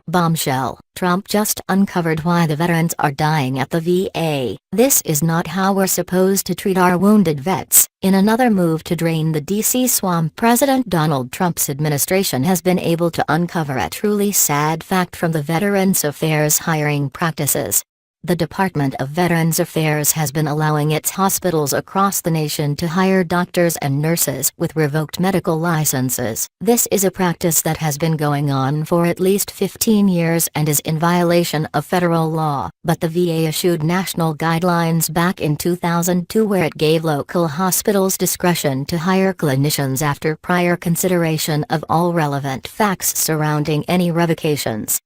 Bombshell: Trump just uncovered why the veterans are dying at the VA. This is not how we're supposed to treat our wounded vets. In another move to drain the DC swamp, President Donald Trump's administration has been able to uncover a truly sad fact from the Veterans Affairs hiring practices. The Department of Veterans Affairs has been allowing its hospitals across the nation to hire doctors and nurses with revoked medical licenses. This is a practice that has been going on for at least 15 years and is in violation of federal law. But the VA issued national guidelines back in 2002 where it gave local hospitals discretion to hire clinicians after prior consideration of all relevant facts surrounding any revocations,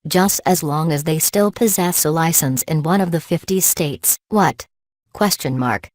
just as long as they still possess a license in one of the 50 states. What?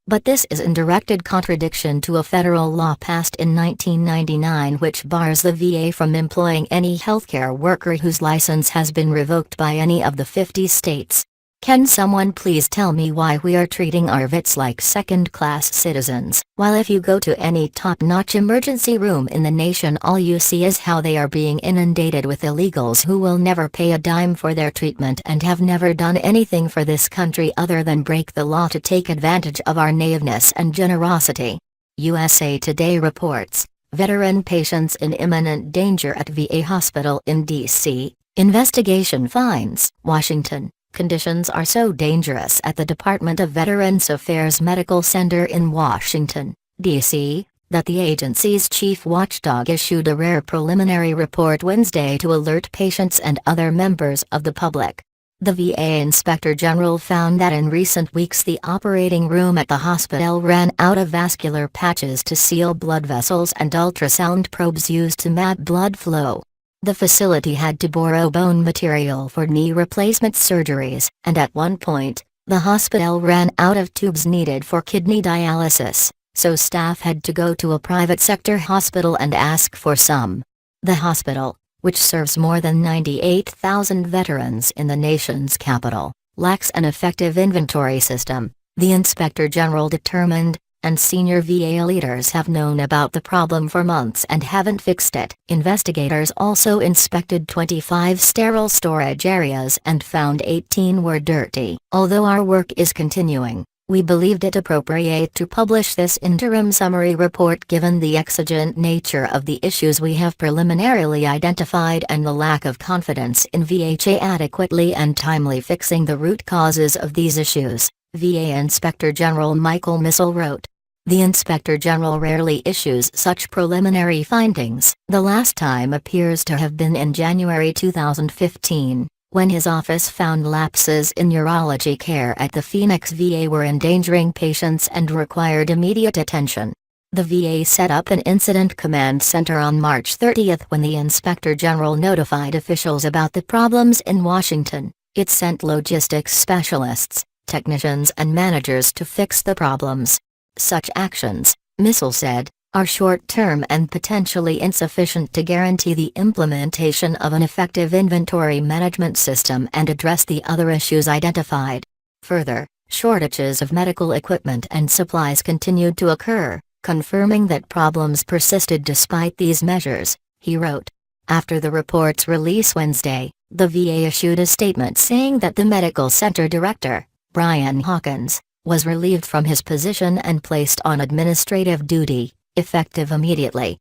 But this is in direct contradiction to a federal law passed in 1999 which bars the VA from employing any healthcare worker whose license has been revoked by any of the 50 states. Can someone please tell me why we are treating our vets like second-class citizens, while if you go to any top-notch emergency room in the nation all you see is how they are being inundated with illegals who will never pay a dime for their treatment and have never done anything for this country other than break the law to take advantage of our naiveness and generosity. USA Today reports, veteran patients in imminent danger at VA hospital in D.C., investigation finds. Washington. Conditions are so dangerous at the Department of Veterans Affairs Medical Center in Washington, D.C., that the agency's chief watchdog issued a rare preliminary report Wednesday to alert patients and other members of the public. The VA Inspector General found that in recent weeks the operating room at the hospital ran out of vascular patches to seal blood vessels and ultrasound probes used to map blood flow. The facility had to borrow bone material for knee replacement surgeries, and at one point, the hospital ran out of tubes needed for kidney dialysis, so staff had to go to a private sector hospital and ask for some. The hospital, which serves more than 98,000 veterans in the nation's capital, lacks an effective inventory system, the Inspector General determined, and senior VA leaders have known about the problem for months and haven't fixed it. Investigators also inspected 25 sterile storage areas and found 18 were dirty. Although our work is continuing, we believed it appropriate to publish this interim summary report given the exigent nature of the issues we have preliminarily identified and the lack of confidence in VHA adequately and timely fixing the root causes of these issues, VA Inspector General Michael Missel wrote. The Inspector General rarely issues such preliminary findings. The last time appears to have been in January 2015, when his office found lapses in urology care at the Phoenix VA were endangering patients and required immediate attention. The VA set up an incident command center on March 30 when the Inspector General notified officials about the problems in Washington. It sent logistics specialists, technicians and managers to fix the problems. Such actions, Missel said, are short-term and potentially insufficient to guarantee the implementation of an effective inventory management system and address the other issues identified. Further, shortages of medical equipment and supplies continued to occur, confirming that problems persisted despite these measures, he wrote. After the report's release Wednesday, the VA issued a statement saying that the medical center director, Brian Hawkins, was relieved from his position and placed on administrative duty, effective immediately.